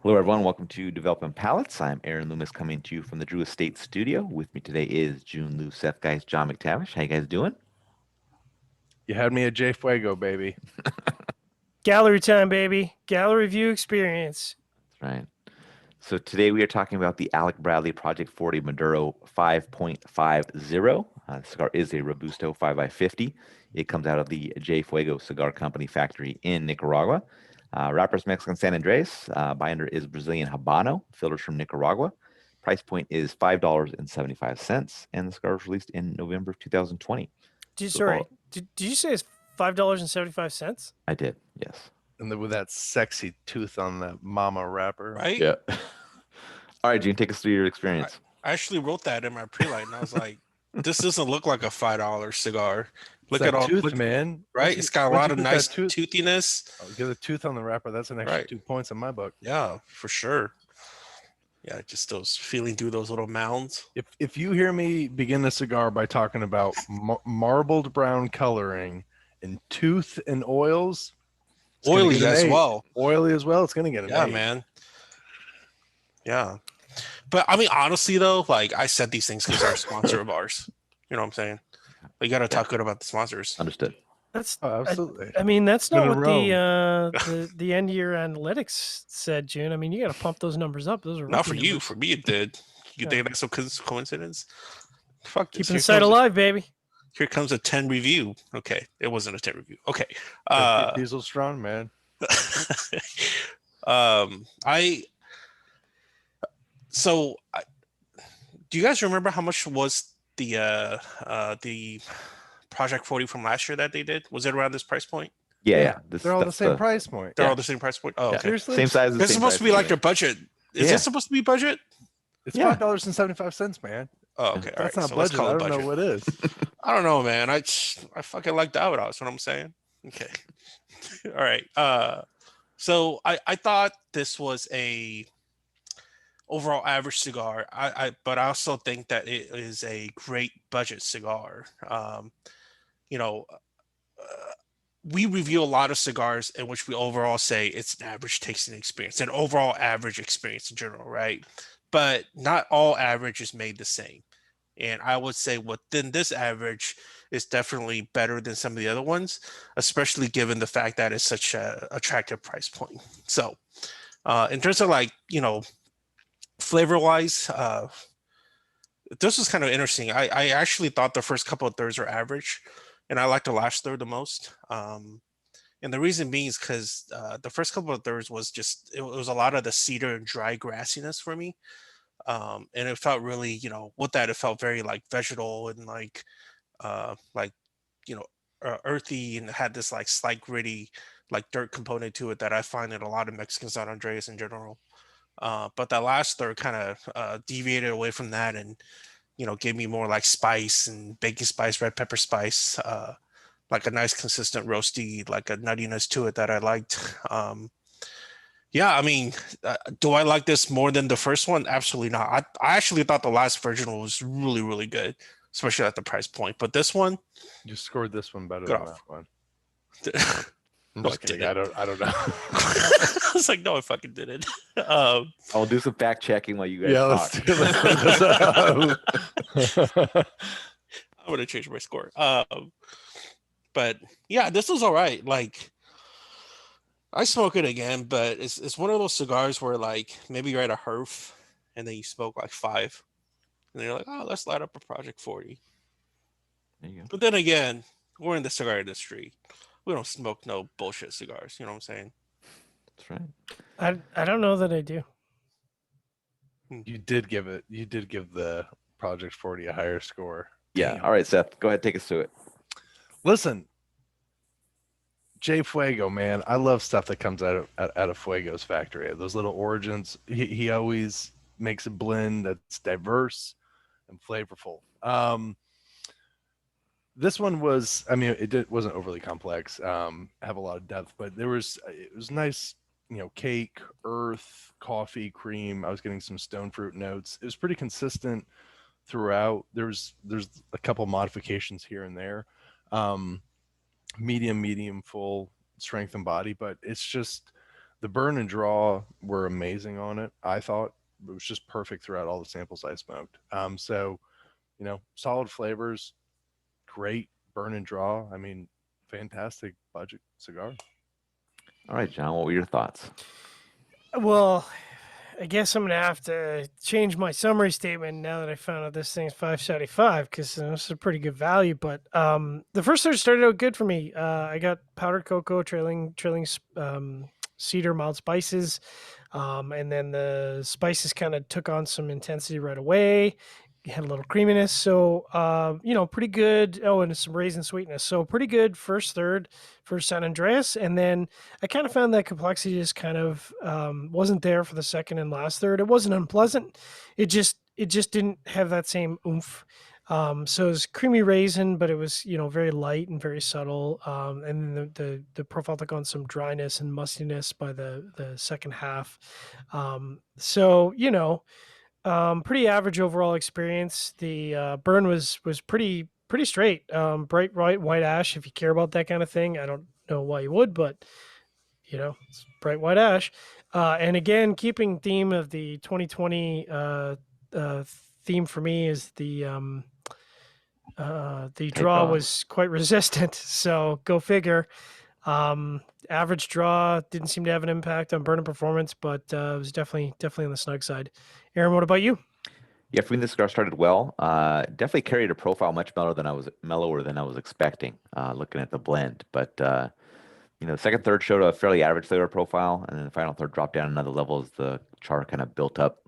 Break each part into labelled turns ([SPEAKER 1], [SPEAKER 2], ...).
[SPEAKER 1] Hello, everyone. Welcome to Development Palates. I'm Aaron Loomis coming to you from the Drew Estate Studio. With me today is Jiunn, Lou, Seth, guys, John McTavish. How you guys doing?
[SPEAKER 2] You had me at J Fuego, baby.
[SPEAKER 3] Gallery time, baby. Gallery view experience.
[SPEAKER 1] That's right. So today we are talking about the Alec Bradley Project 40 Maduro 5.50. The cigar is a Robusto 5x50. It comes out of the J Fuego Cigar Company factory in Nicaragua. Wrapper's Mexican San Andres. Binder is Brazilian Habano. Filters from Nicaragua. Price point is $5.75, and the cigar was released in November of 2020.
[SPEAKER 3] Sorry, did you say it's $5.75?
[SPEAKER 1] I did, yes.
[SPEAKER 2] And with that sexy tooth on the mama wrapper.
[SPEAKER 4] Right?
[SPEAKER 1] Yeah. All right, Gene, take us through your experience.
[SPEAKER 4] I actually wrote that in my pre-light, and I was like, "This doesn't look like a $5 cigar. Look at all
[SPEAKER 2] tooth, man.
[SPEAKER 4] right? It's got a lot of nice toothiness.
[SPEAKER 2] Get a tooth on the wrapper. That's an extra 2 points in my book.
[SPEAKER 4] Yeah, for sure. Yeah, just those feeling through those little mounds.
[SPEAKER 2] If you hear me begin the cigar by talking about marbled brown coloring and tooth and oils,
[SPEAKER 4] oily as well.
[SPEAKER 2] Oily as well. It's gonna get an
[SPEAKER 4] yeah,
[SPEAKER 2] 8.
[SPEAKER 4] Man. Yeah, but I mean, honestly though, like I said these things because they're a sponsor of ours. You know what I'm saying? You got to talk good about the sponsors.
[SPEAKER 1] Understood.
[SPEAKER 3] That's
[SPEAKER 2] absolutely.
[SPEAKER 3] I mean, that's not what the end year analytics said, June. I mean, you got to pump those numbers up. Those are
[SPEAKER 4] not for
[SPEAKER 3] numbers.
[SPEAKER 4] you. For me, it did. You think that's a coincidence? Fuck this.
[SPEAKER 3] Keeping the site alive, baby.
[SPEAKER 4] Here comes a 10 review. Okay, it wasn't a 10 review. Okay,
[SPEAKER 2] Diesel strong, man.
[SPEAKER 4] Do you guys remember how much was the Project 40 from last year that they did? Was it around this price point?
[SPEAKER 1] Yeah.
[SPEAKER 2] They're all the same price point.
[SPEAKER 4] They're all the same price point. Oh, okay.
[SPEAKER 2] Seriously?
[SPEAKER 1] Same size.
[SPEAKER 4] This is supposed to be like their budget. Is this supposed to be budget?
[SPEAKER 2] It's $5.75, man.
[SPEAKER 4] Oh, okay.
[SPEAKER 2] That's
[SPEAKER 4] all right.
[SPEAKER 2] not budget. I don't know what is.
[SPEAKER 4] I don't know, man. I fucking like Davidoff. That's what I'm saying. Okay. All right. So I thought this was a overall average cigar. But I also think that it is a great budget cigar. We review a lot of cigars in which we overall say it's an average tasting experience, an overall average experience in general, right? But not all average is made the same. And I would say within this average is definitely better than some of the other ones, especially given the fact that it's such a attractive price point. So in terms of flavor wise, this was kind of interesting. I actually thought the first couple of thirds are average, and I like the last third the most. And the reason being is because the first couple of thirds was it was a lot of the cedar and dry grassiness for me. And it felt really, with that, it felt very like vegetal and earthy, and had this like slight gritty, like dirt component to it that I find in a lot of Mexican San Andreas in general. But that last third kind of deviated away from that and, gave me more like spice and baking spice, red pepper spice, like a nice consistent roasty, like a nuttiness to it that I liked. Yeah, I mean, do I like this more than the first one? Absolutely not. I actually thought the last version was really, really good, especially at the price point. But this one,
[SPEAKER 2] you scored this one better than that one. I'm just kidding. I don't know.
[SPEAKER 4] I was like, no, I fucking didn't.
[SPEAKER 1] I'll do some fact checking while you guys talk.
[SPEAKER 4] I'm gonna change my score. But yeah, this was all right. Like, I smoke it again, but it's one of those cigars where like maybe you're at a hearth and then you smoke like 5, and then you're like, oh, let's light up a Project 40.
[SPEAKER 1] There you go.
[SPEAKER 4] But then again, we're in the cigar industry. We don't smoke no bullshit cigars. You know what I'm saying?
[SPEAKER 1] That's right.
[SPEAKER 3] I don't know that I do.
[SPEAKER 2] You did give the Project 40 a higher score.
[SPEAKER 1] Yeah. Damn. All right, Seth, go ahead, take us through it.
[SPEAKER 2] Listen, J Fuego, man, I love stuff that comes out of Fuego's factory. Those little origins, he always makes a blend that's diverse and flavorful. This one was, I mean, wasn't overly complex, have a lot of depth, but it was nice, cake, earth, coffee, cream. I was getting some stone fruit notes. It was pretty consistent throughout. There's a couple modifications here and there. Medium, full strength and body, but it's just The burn and draw were amazing on it. I thought it was just perfect throughout all the samples I smoked. So, solid flavors, great burn and draw. I mean, fantastic budget cigar.
[SPEAKER 1] All right, John, what were your thoughts?
[SPEAKER 3] Well, I guess I'm gonna have to change my summary statement now that I found out this thing's 575 because this is a pretty good value. But the first third started out good for me. I got powdered cocoa, trailing cedar, mild spices, and then the spices kind of took on some intensity right away. Had a little creaminess, so pretty good. Oh, and some raisin sweetness, so pretty good first third for San Andreas. And then I kind of found that complexity just kind of wasn't there for the second and last third. It wasn't unpleasant. It just didn't have that same oomph. So it was creamy raisin, but it was very light and very subtle. And then the profile took on some dryness and mustiness by the second half. Pretty average overall experience. The burn was pretty straight. Bright white ash. If you care about that kind of thing, I don't know why you would, but it's bright white ash. And again, keeping theme of the 2020 theme for me is the draw was quite resistant. So go figure. Average draw didn't seem to have an impact on burn performance, but it was definitely on the snug side. Aaron, what about you?
[SPEAKER 1] Yeah, for me, the cigar started well. Definitely carried a profile much mellower than I was expecting. Looking at the blend, but second third showed a fairly average flavor profile, and then the final third dropped down another level as the char kind of built up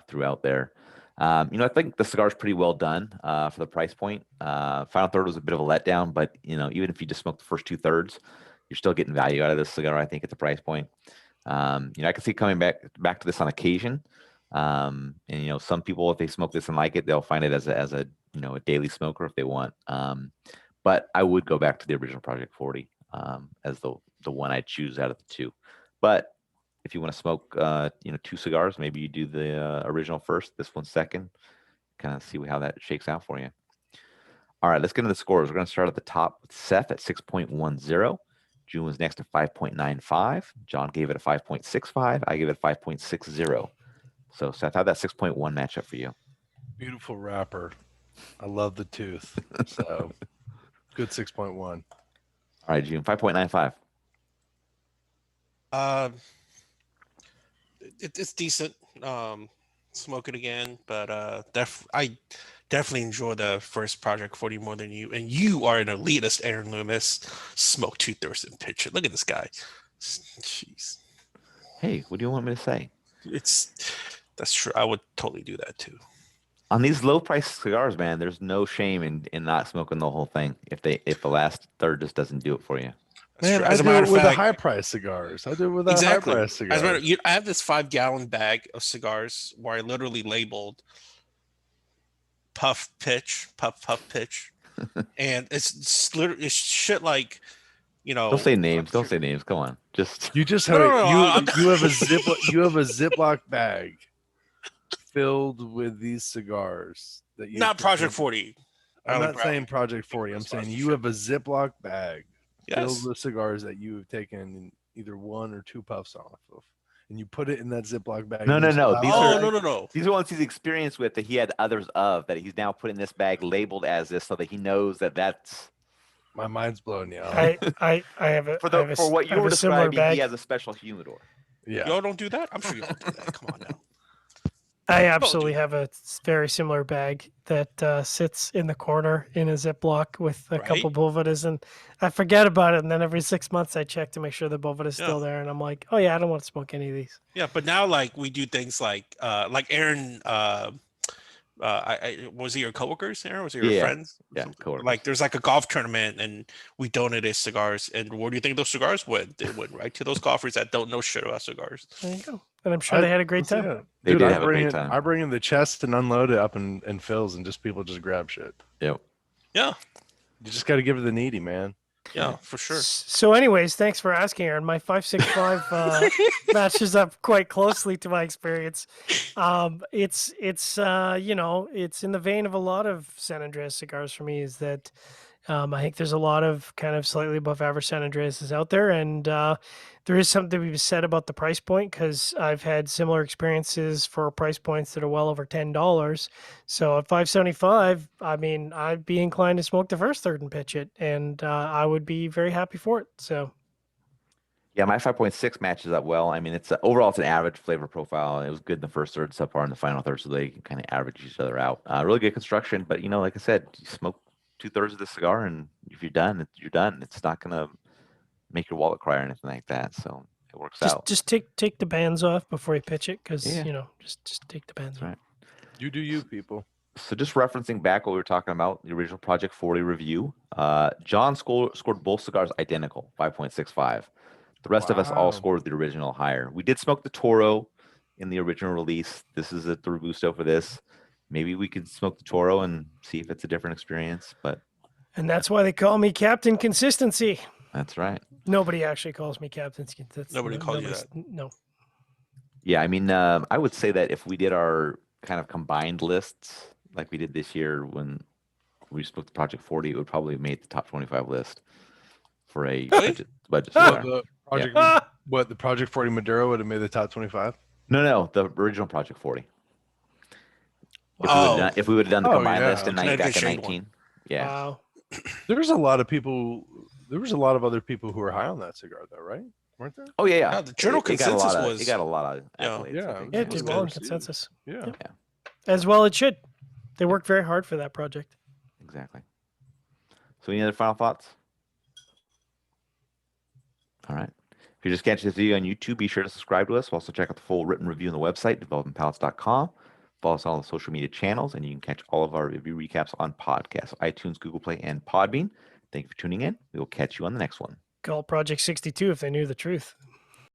[SPEAKER 1] throughout there. I think the cigar is pretty well done for the price point. Final third was a bit of a letdown, but even if you just smoke the first 2/3, you're still getting value out of this cigar, I think, at the price point. I can see coming back to this on occasion. And some people, if they smoke this and like it, they'll find it as a a daily smoker if they want. But I would go back to the original Project 40 as the one I'd choose out of the two. But if you want to smoke, 2 cigars, maybe you do the original first, this one second, kind of see how that shakes out for you. All right, let's get into the scores. We're going to start at the top with Seth at 6.10. Jiunn was next at 5.95. John gave it a 5.65. I gave it a 5.60. So, Seth, how'd that 6.1 match up for you?
[SPEAKER 2] Beautiful wrapper. I love the tooth. So, good 6.1.
[SPEAKER 1] All right, Jiunn, 5.95.
[SPEAKER 4] It's decent. Smoke it again, but I definitely enjoy the first Project 40 more than you. And you are an elitist, Aaron Loomis. Smoke 2/3 and pitch it. Look at this guy. Jeez.
[SPEAKER 1] Hey, what do you want me to say?
[SPEAKER 4] That's true. I would totally do that too.
[SPEAKER 1] On these low price cigars, man, there's no shame in not smoking the whole thing if the last third just doesn't do it for you.
[SPEAKER 2] Man, I do it with the high price cigars. I do it with the high price cigars.
[SPEAKER 4] I have this 5-gallon bag of cigars where I literally labeled puff pitch, and it's literally shit like,
[SPEAKER 1] Don't say names. Don't say names. Come on. You
[SPEAKER 2] just have you have a Ziploc bag filled with these cigars that you
[SPEAKER 4] not Project 40.
[SPEAKER 2] I'm not saying Project 40. I'm saying you have a Ziploc bag filled with cigars that you have taken either 1 or 2 puffs off of, and you put it in that Ziploc bag.
[SPEAKER 1] No.
[SPEAKER 4] No.
[SPEAKER 1] These are ones he's experienced with that he had others of that he's now put in this bag labeled as this so that he knows that's.
[SPEAKER 2] My mind's blown, yeah.
[SPEAKER 3] I have a
[SPEAKER 1] for what you were describing. He has a special humidor.
[SPEAKER 4] Yeah, y'all don't do that. I'm sure you don't do that. Come on now.
[SPEAKER 3] I absolutely have a very similar bag that sits in the corner in a Ziploc with a couple Bovedas, and I forget about it. And then every 6 months I check to make sure the Bovada's still there, and I'm like, oh yeah, I don't want to smoke any of these.
[SPEAKER 4] Yeah, but now we do things like Aaron. Was he your coworkers, Aaron? Was he your friends?
[SPEAKER 1] Yeah, coworkers.
[SPEAKER 4] Like there's a golf tournament and we donated cigars, and where do you think those cigars went? They went right to those golfers that don't know shit about cigars.
[SPEAKER 3] There you go. And I'm sure they had a great time.
[SPEAKER 2] Yeah.
[SPEAKER 1] They did have a great time.
[SPEAKER 2] I bring in the chest and unload it up in fills, and people just grab shit.
[SPEAKER 1] Yep.
[SPEAKER 4] Yeah.
[SPEAKER 2] You just got to give it the needy, man.
[SPEAKER 4] Yeah, for sure.
[SPEAKER 3] So anyways, thanks for asking, Aaron. My 565 matches up quite closely to my experience. It's in the vein of a lot of San Andreas cigars for me, is that I think there's a lot of kind of slightly above average San Andreas out there, and there is something to be said about the price point because I've had similar experiences for price points that are well over $10. So at $5.75, I mean, I'd be inclined to smoke the first third and pitch it, and I would be very happy for it. So
[SPEAKER 1] Yeah, my 5.6 matches up well. I mean, overall it's an average flavor profile. It was good in the first third, subpar in the final third, so they kind of average each other out. Really good construction, but like I said, you smoke 2/3 of the cigar, and if you're done, you're done. It's not gonna make your wallet cry or anything like that. So it works out.
[SPEAKER 3] just take the bands off before you pitch it, because
[SPEAKER 1] Yeah.
[SPEAKER 3] just take the bands
[SPEAKER 1] That's
[SPEAKER 3] off.
[SPEAKER 1] right.
[SPEAKER 2] You do you, people.
[SPEAKER 1] So just referencing back what we were talking about, the original Project 40 review, John scored both cigars identical, 5.65. The rest of us all
[SPEAKER 2] Wow.
[SPEAKER 1] scored the original higher. We did smoke the Toro in the original release. This is the Robusto for this. Maybe we could smoke the Toro and see if it's a different experience, but
[SPEAKER 3] And that's why they call me Captain Consistency.
[SPEAKER 1] that's right.
[SPEAKER 3] Nobody actually calls me Captain.
[SPEAKER 4] Nobody calls you that.
[SPEAKER 3] No.
[SPEAKER 1] Yeah, I mean, I would say that if we did our kind of combined lists like we did this year when we spoke to Project 40, it would probably have made the top 25 list for a
[SPEAKER 4] Really?
[SPEAKER 1] budget
[SPEAKER 2] What
[SPEAKER 1] cigar.
[SPEAKER 2] the project? What the Project 40 Maduro would have made the top 25?
[SPEAKER 1] No, the original Project 40.
[SPEAKER 4] Oh.
[SPEAKER 1] If we would have done the
[SPEAKER 2] Oh,
[SPEAKER 1] combined
[SPEAKER 2] yeah.
[SPEAKER 1] list in
[SPEAKER 4] Connecticut
[SPEAKER 1] back in
[SPEAKER 4] shade
[SPEAKER 1] 19, yeah.
[SPEAKER 3] Wow.
[SPEAKER 2] There was a lot of people. There was a lot of other people who were high on that cigar, though, right? Weren't there?
[SPEAKER 1] Oh yeah.
[SPEAKER 4] Yeah, the general consensus was-
[SPEAKER 1] it got a lot of
[SPEAKER 4] Yeah.
[SPEAKER 1] accolades.
[SPEAKER 2] Yeah,
[SPEAKER 1] I think.
[SPEAKER 3] Yeah, it
[SPEAKER 2] It
[SPEAKER 3] did
[SPEAKER 2] was
[SPEAKER 3] well in
[SPEAKER 2] good.
[SPEAKER 3] consensus.
[SPEAKER 2] Yeah.
[SPEAKER 3] Yep. As well it should. They worked very hard for that project.
[SPEAKER 1] Exactly. So any other final thoughts? All right. If you're just catching this video on YouTube, be sure to subscribe to us. Also check out the full written review on the website, developingpalates.com. Follow us on all the social media channels, and you can catch all of our review recaps on podcasts, iTunes, Google Play, and Podbean. Thank you for tuning in. We will catch you on the next one.
[SPEAKER 3] Call Project 62 if they knew the truth.